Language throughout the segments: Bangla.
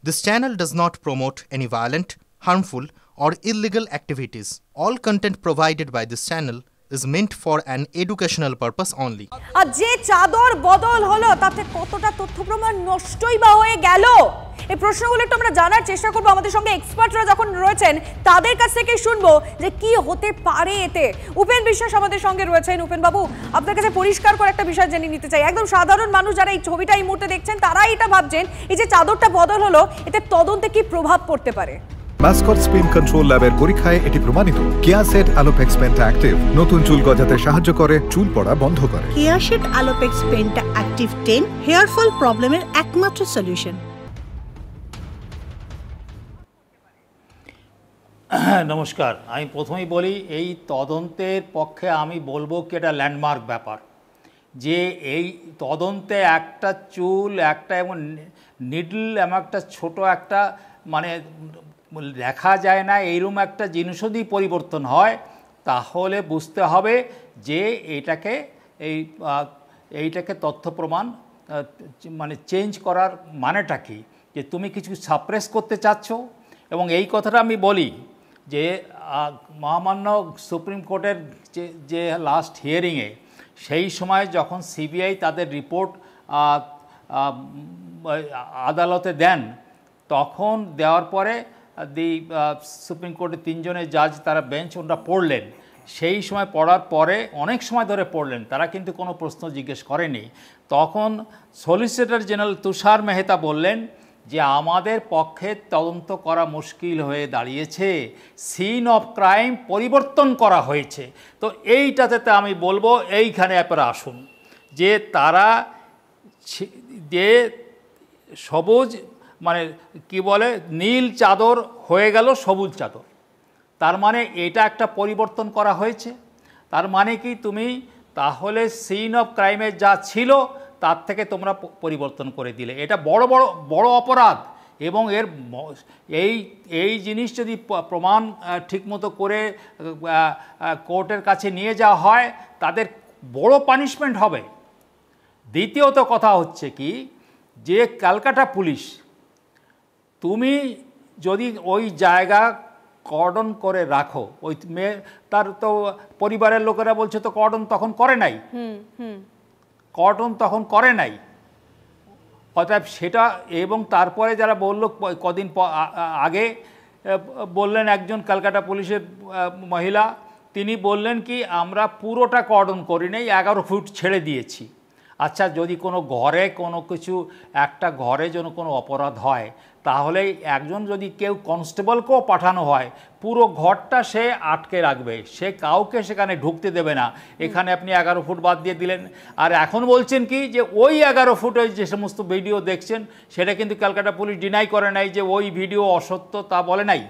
This channel does not promote any violent, harmful, or illegal activities. All content provided by this channel is meant for an educational purpose only. আর যে চাদর বদল হলো তাতে কতটা তথ্য প্রমাণ নষ্টই বা হয়ে গেল, এই প্রশ্নগুলো একটু আমরা জানার চেষ্টা করব। আমাদের সঙ্গে এক্সপার্টরা যখন রয়েছেন তাদের কাছ থেকে শুনবো যে কি হতে পারে এতে। উপেন বিশ্বাস আমাদের সঙ্গে রয়েছেন। উপেন বাবু, আপনার কাছে পরিষ্কার করে একটা বিষয় জেনে নিতে চাই। একদম সাধারণ মানুষ যারা এই ছবিটা এই মুহূর্তে দেখছেন তারাই এটা ভাবছেন এই যে চাদরটা বদল হলো এতে তদন্তে কি প্রভাব পড়তে পারে। মাসকট স্পিন কন্ট্রোল ল্যাবের পরীক্ষায় এটি প্রমাণিত। কেয়াসেট অ্যালোপেক্স পেন্টা অ্যাক্টিভ নতুন চুল গজাতে সাহায্য করে, চুল পড়া বন্ধ করে। কেয়াসেট অ্যালোপেক্স পেন্টা অ্যাক্টিভ 10 হেয়ার ফল প্রবলেমের একমাত্র সলিউশন। নমস্কার, আমি প্রথমেই বলি এই তদন্তের পক্ষে আমি বলবো কি এটা ল্যান্ডমার্ক ব্যাপার, যে এই তদন্তে একটা চুল একটা এবং নিডল এমন একটা ছোট একটা মানে দেখা যায় না এইরকম একটা জিনিস যদি পরিবর্তন হয় তাহলে বুঝতে হবে যে এইটাকে তথ্য প্রমাণ মানে চেঞ্জ করার মানেটা কি, যে তুমি কিছু সাপ্রেস করতে চাচ্ছ। এবং এই কথাটা আমি বলি যে মহামান্য সুপ্রিম কোর্টের যে লাস্ট হিয়ারিংয়ে সেই সময় যখন সিবিআই তাদের রিপোর্ট আদালতে দেন, তখন দেওয়ার পরে সুপ্রিম কোর্টের তিনজনের জাজ তারা বেঞ্চ ওটা পড়লেন। সেই সময় পড়ার পরে অনেক সময় ধরে পড়লেন, তারা কিন্তু কোনো প্রশ্ন জিজ্ঞেস করেনি। তখন সলিসিটর জেনারেল তুষার মেহতা বললেন যে আমাদের পক্ষে তদন্ত করা মুশকিল হয়ে দাঁড়িয়েছে, সিন অফ ক্রাইম পরিবর্তন করা হয়েছে। তো এইটাতে আমি বলবো এইখানে আপনারা আসুন, যে তারা যে সবুজ মানে কি বলে নীল চাদর হয়ে গেল সবুজ চাদর, তার মানে এটা একটা পরিবর্তন করা হয়েছে। তার মানে কি তুমি তাহলে সিন অফ ক্রাইমের যা ছিল তার থেকে তোমরা পরিবর্তন করে দিলে, এটা বড় অপরাধ। এবং এই জিনিস যদি প্রমাণ ঠিকমতো করে কোর্টের কাছে নিয়ে যাওয়া হয় তাদের বড় পানিশমেন্ট হবে। দ্বিতীয়ত কথা হচ্ছে কি, যে ক্যালকাটা পুলিশ তুমি যদি ওই জায়গা কর্ডন করে রাখো, ওই মেয়ে তার তো পরিবারের লোকেরা বলছে তো কর্ডন তখন করে নাই, কর্ডন তখন করে নাই, অতএব সেটা। এবং তারপরে যারা বলল কদিন আগে বললেন একজন ক্যালকাটা পুলিশের মহিলা, তিনি বললেন কি আমরা পুরোটা কর্ডন করি নাই, 11 ফুট ছেড়ে দিয়েছি। আচ্ছা, যদি কোনো ঘরে কোনো কিছু একটা ঘরে যেন কোনো অপরাধ হয় তাহলে একজন যদি কেউ কনস্টেবলকেও পাঠানো হয় পুরো ঘরটা সে আটকে রাখবে, সে কাউকে সেখানে ঢুকতে দেবে না। এখানে আপনি 11 ফুট বাদ দিয়ে দিলেন। আর এখন বলছেন কি যে ওই 11 ফুটে যে সমস্ত ভিডিও দেখছেন সেটা কিন্তু ক্যালকাটা পুলিশ ডিনাই করে নাই যে ওই ভিডিও অসত্য, তা বলে নাই।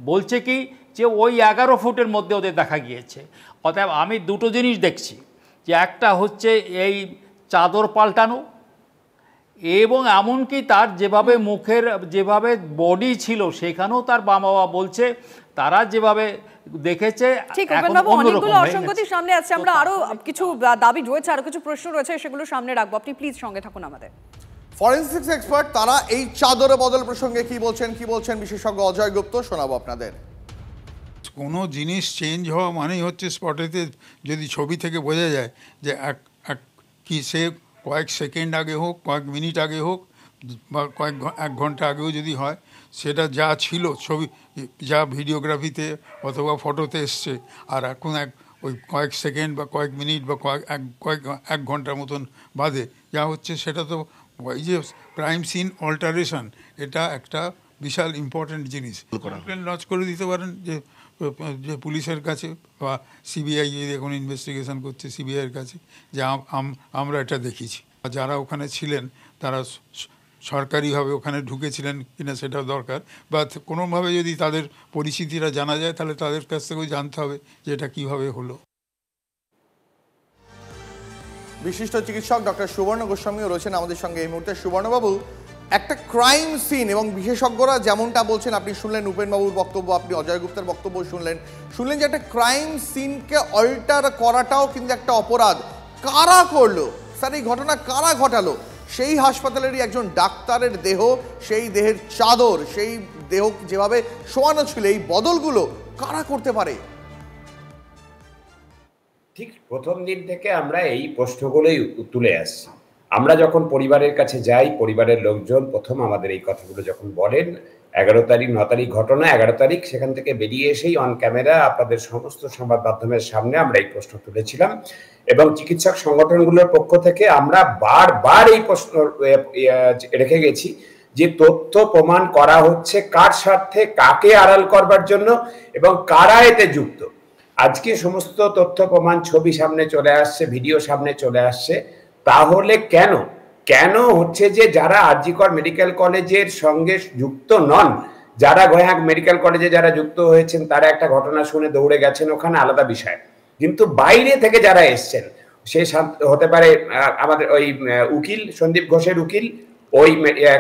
বলছে কি যে ওই 11 ফুটের মধ্যে ওদের দেখা গিয়েছে। অতএব আমি দুটো জিনিস দেখছি, যে একটা হচ্ছে এই চাদর পাল্টানো, এবং এমনকি তার যেভাবে মুখের যেভাবে বডি ছিল সেখানেও তার বাবা বলছে তারা যেভাবে দেখেছে। ঠিক আছে বাবু, অনেকগুলো অসঙ্গতি সামনে আছে, আমরা আরো কিছু দাবি রয়েছে, আরো কিছু প্রশ্ন রয়েছে, সেগুলো সামনে রাখবো। আপনি প্লিজ সঙ্গে থাকুন আমাদের। ফরেনসিক্স এক্সপার্ট তারা এই চাদরে বদল প্রসঙ্গে কি বলছেন বিশেষজ্ঞ অজয় গুপ্ত, শোনাবো আপনাদের। কোনো জিনিস চেঞ্জ হওয়া মানেই হচ্ছে স্পটেতে যদি ছবি থেকে বোঝা যায় যে কি সে কয়েক সেকেন্ড আগে হোক, কয়েক মিনিট আগে হোক, বা এক ঘন্টা আগেও যদি হয়, সেটা যা ছিল ছবি যা ভিডিওগ্রাফিতে অথবা ফটোতে এসছে, আর এখন ওই কয়েক সেকেন্ড বা কয়েক মিনিট বা এক ঘন্টার মতন বাদে যা হচ্ছে, সেটা তো এই যে ক্রাইম সিন অল্টারেশন, এটা একটা বিশাল ইম্পর্টেন্ট জিনিস। কমপ্লেন লঞ্চ করে দিতে পারেন যে পুলিশের কাছে, বা সিবিআই যদি এখন ইনভেস্টিগেশন করছে সিবিআইয়ের কাছে, যে আমরা এটা দেখিয়েছি। যারা ওখানে ছিলেন তারা সরকারিভাবে ওখানে ঢুকেছিলেন কিনা সেটা দরকার, বা কোনোভাবে যদি তাদের পরিচিতিরা জানা যায় তাহলে তাদের কাছ থেকেও জানতে হবে যে এটা কীভাবে হলো। বিশিষ্ট চিকিৎসক ডক্টর সুবর্ণ গোস্বামীও রয়েছেন আমাদের সঙ্গে এই মুহূর্তে। সুবর্ণবাবু, একটা ক্রাইম সিন এবং বিশেষজ্ঞরা যেমনটা বলছেন, আপনি শুনলেন উপেনবাবুর বক্তব্য, আপনি অজয় গুপ্তের বক্তব্য শুনলেন যে একটা ক্রাইম সিনকে অল্টার করাটাও কিন্তু একটা অপরাধ। কারা করলো স্যার এই ঘটনা, কারা ঘটালো? সেই হাসপাতালেরই একজন ডাক্তারের দেহ, সেই দেহের চাদর, সেই দেহ যেভাবে শোয়ানো ছিল, এই বদলগুলো কারা করতে পারে? ঠিক প্রথম দিন থেকে আমরা এই প্রশ্নগুলোই তুলে আসছি। আমরা যখন পরিবারের কাছে যাই, পরিবারের লোকজন প্রথম আমাদের এই কথাগুলো যখন বলেন, 11 তারিখ 9 তারিখ ঘটনা, 11 তারিখ সেখান থেকে বেরিয়ে এসেই অন ক্যামেরা আপনাদের সমস্ত সংবাদ মাধ্যমের সামনে আমরা এই প্রশ্ন তুলেছিলাম এবং চিকিৎসক সংগঠনগুলোর পক্ষ থেকে আমরা বারবার এই প্রশ্ন রেখে গেছি যে তথ্য প্রমাণ করা হচ্ছে কার স্বার্থে, কাকে আড়াল করবার জন্য এবং কারা এতে যুক্ত। আজকে সমস্ত তথ্য প্রমাণ, ছবি সামনে চলে আসছে, ভিডিও সামনে চলে আসছে, তাহলে কেন হচ্ছে যে যারা আরজিকর মেডিকেল কলেজের সঙ্গে যুক্ত নন, যারা গয়া মেডিকেল কলেজে যারা যুক্ত হয়েছেন তারা একটা ঘটনা শুনে দৌড়ে গেছেন, ওখানে আলাদা বিষয়, কিন্তু বাইরে থেকে যারা এসছেন, সে হতে পারে আমাদের ওই উকিল সন্দীপ ঘোষের উকিল, ওই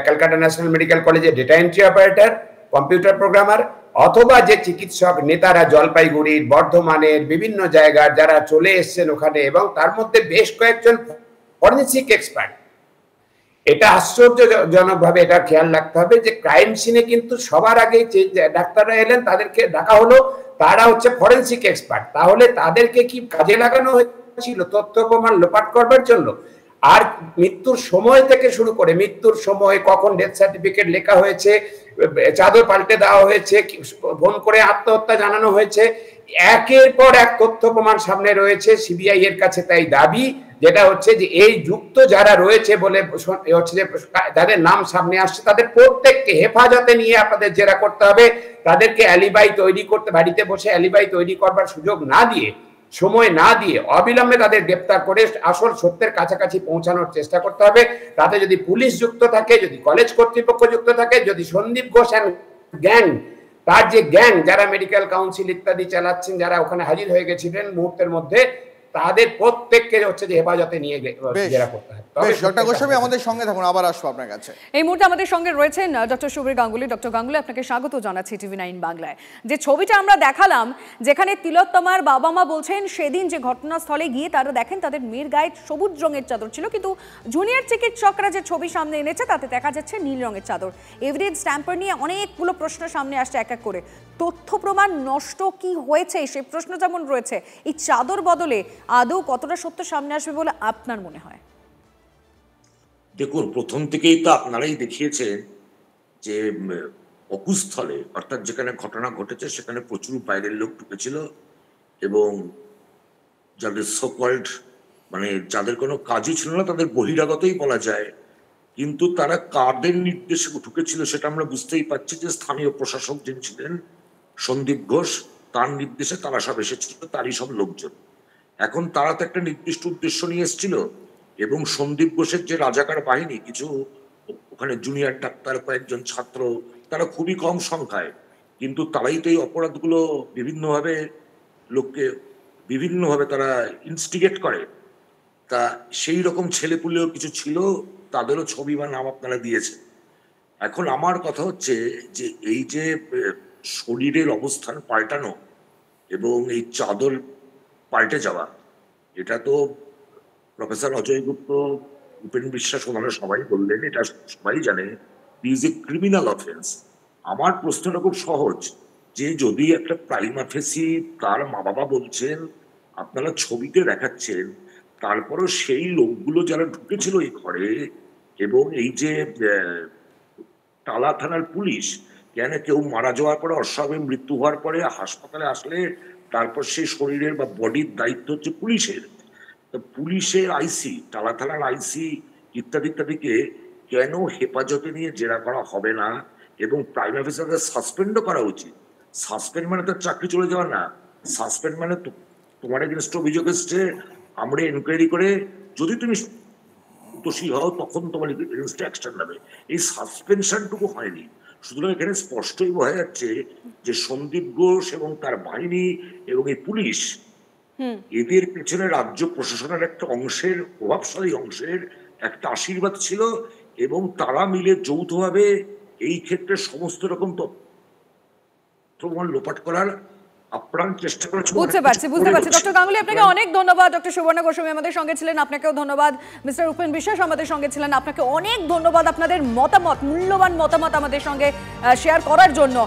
ক্যালকাটা ন্যাশনাল মেডিকেল কলেজের data entry operator, computer programmer, অথবা যে চিকিৎসক নেতারা জলপাইগুড়ির, বর্ধমানের বিভিন্ন জায়গার যারা চলে এসছেন ওখানে, এবং তার মধ্যে বেশ কয়েকজন ফরেনসিক এক্সপার্ট। এটা আশ্চর্যজনকভাবে এটা খেয়াল রাখতে হবে যে ক্রাইম সিনে কিন্তু সবার আগে যে ডাক্তাররা এলেন তাদেরকে ডাকা হলো, তারা হচ্ছে ফরেনসিক এক্সপার্ট। তাহলে তাদেরকে কি কাজে লাগানো হয়েছিল তথ্য প্রমাণ লোপাট করবার জন্য? আর মৃত্যুর সময় থেকে শুরু করে মৃত্যুর সময় কখন ডেথ সার্টিফিকেট লেখা হয়েছে, চাদর পাল্টে দেওয়া হয়েছে, ফোন করে আত্মহত্যা জানানো হয়েছে, একের পর এক তথ্য প্রমাণ সামনে রয়েছে। সিবিআই এর কাছে তাই দাবি, যেটা হচ্ছে যে এই যুক্ত যারা রয়েছে বলে হচ্ছে যে যাদের নাম সামনে আসছে তাদের প্রত্যেককে হেফাজতে নিয়ে আপনাদের জেরা করতে হবে। তাদেরকে অ্যালিবাই তৈরি করতে, বাড়িতে বসে অ্যালিবাই তৈরি করবার সুযোগ না দিয়ে, সময় না দিয়ে অবিলম্বে তাদের গ্রেপ্তার করে আসল সত্যের কাছাকাছি পৌঁছানোর চেষ্টা করতে হবে। তাতে যদি পুলিশ যুক্ত থাকে, যদি কলেজ কর্তৃপক্ষ যুক্ত থাকে, যদি সন্দীপ ঘোষ অ্যান্ড গ্যাং, তার যে গ্যাং যারা মেডিকেল কাউন্সিল ইত্যাদি চালাচ্ছেন, যারা ওখানে হাজির হয়ে গেছিলেন মুহূর্তের মধ্যে, তাদের প্রত্যেককে হচ্ছে যে হেফাজতে নিয়ে জেরা করতে হবে। ডক্টর গোস্বামী আমাদের সঙ্গে থাকুন, আবার আসবো আপনার কাছে। এই মুহূর্তে আমাদের সঙ্গে রয়েছেন ডক্টর সুবীর গাঙ্গুলি। ডক্টর গাঙ্গুলি, আপনাকে স্বাগত জানাচ্ছি TV9 বাংলায়। যে ছবিটা আমরা দেখালাম, যেখানে তিলোত্তমার বাবা মা বলছেন সেদিন যে ঘটনাস্থলে গিয়ে তারা দেখেন তাদের মেয়ের গায়ে সবুজ রঙের চাদর ছিল, কিন্তু জুনিয়র চিকিৎসকরা যে ছবি সামনে এনেছে তাতে দেখা যাচ্ছে নীল রঙের চাদর। এভিডেন্স ট্যাম্পার নিয়ে অনেকগুলো প্রশ্ন সামনে আসছে এক এক করে। তথ্য প্রমাণ নষ্ট কি হয়েছে সে প্রশ্ন যেমন রয়েছে, এই চাদর বদলে আদৌ কতটা সত্য সামনে আসবে বলে আপনার মনে হয়? দেখুন, প্রথম থেকেই তো আপনারাই দেখিয়েছেন যে অকুস্থলে, অর্থাৎ যেখানে ঘটনা ঘটেছে সেখানে প্রচুর বাইরের লোক ঢুকেছিল এবং যাদের সোকল্ড মানে যাদের কোনো কাজই ছিল না তাদের বহিরাগতই বলা যায়, কিন্তু তারা কাদের নির্দেশে ঢুকেছিল সেটা আমরা বুঝতেই পারছি যে স্থানীয় প্রশাসক যিনি ছিলেন সন্দীপ ঘোষ, তার নির্দেশে তারা সব এসেছিল, তারই সব লোকজন। এখন তারা তো একটা নির্দিষ্ট উদ্দেশ্য নিয়ে এসেছিল এবং সন্দীপ ঘোষের যে রাজাকার বাহিনী, কিছু ওখানে জুনিয়র ডাক্তার, কয়েকজন ছাত্র, তারা খুবই কম সংখ্যায়, কিন্তু তারাই তো এই অপরাধগুলো বিভিন্নভাবে লোককে বিভিন্নভাবে তারা ইনস্টিগেট করে। তা সেই রকম ছেলেপুলেও কিছু ছিল, তাদেরও ছবি বা নাম আপনারা দিয়েছেন। এখন আমার কথা হচ্ছে যে এই যে শরীরের অবস্থান পাল্টানো এবং এই চাদর পাল্টে যাওয়া, এটা তো প্রফেসর অজয় গুপ্ত, উপেন বিশ্বাস, ওনারা সবাই বললেন, এটা সবাই জানে, ইজ এ ক্রিমিনাল অফেন্স। আমার প্রশ্নটা খুব সহজ, যে যদি একটা প্রাইমা ফেসি তার মা বাবা বলছেন, আপনারা ছবিতে দেখাচ্ছেন, তারপরও সেই লোকগুলো যারা ঢুকেছিল এই ঘরে এবং এই যে টালা থানার পুলিশ, কেন কেউ মারা যাওয়ার পরে, অস্বাভাবিক মৃত্যু হওয়ার পরে হাসপাতালে আসলে তারপর সেই শরীরের বা বডির দায়িত্ব হচ্ছে পুলিশের। পুলিশের আইসি, টালা থানার আইসি ইত্যাদি ইত্যাদিকে কেন হেফাজতে নিয়ে জেরা করা হবে না এবং প্রাইম অফিসারকে সাসপেন্ডও করা উচিত? সাসপেন্ড মানে তার চাকরি চলে যাওয়া না, সাসপেন্ড মানে তোমার এগেনস্ট অভিযোগ এসছে, আমরা এনকোয়ারি করে যদি তুমি দোষী হও তখন তোমার এগেনস্টে অ্যাকশন নেবে। এই সাসপেনশনটুকু হয়নি। সুতরাং এখানে স্পষ্টই বোঝা যাচ্ছে যে সন্দীপ ঘোষ এবং তার বাহিনী এবং এই পুলিশ, এদের পেছনে রাজ্য প্রশাসনের একটা অংশের, প্রভাবশালী অংশের একটা আশীর্বাদ ছিল এবং তারা মিলে যৌথভাবে এই ক্ষেত্রে সমস্ত রকম তথ্য লোপাট করার আপ্রাণ চেষ্টা করেছে। বুঝতে পারছি ডক্টর গাঙ্গুলি, আপনাকে অনেক ধন্যবাদ। ডক্টর সুবর্ণা গোস্বামী আমাদের সঙ্গে ছিলেন, আপনাকেও ধন্যবাদ। মিস্টার উপেন বিশ্বাস আমাদের সঙ্গে ছিলেন, আপনাকে অনেক ধন্যবাদ আপনাদের মতামত, মূল্যবান মতামত আমাদের সঙ্গে শেয়ার করার জন্য।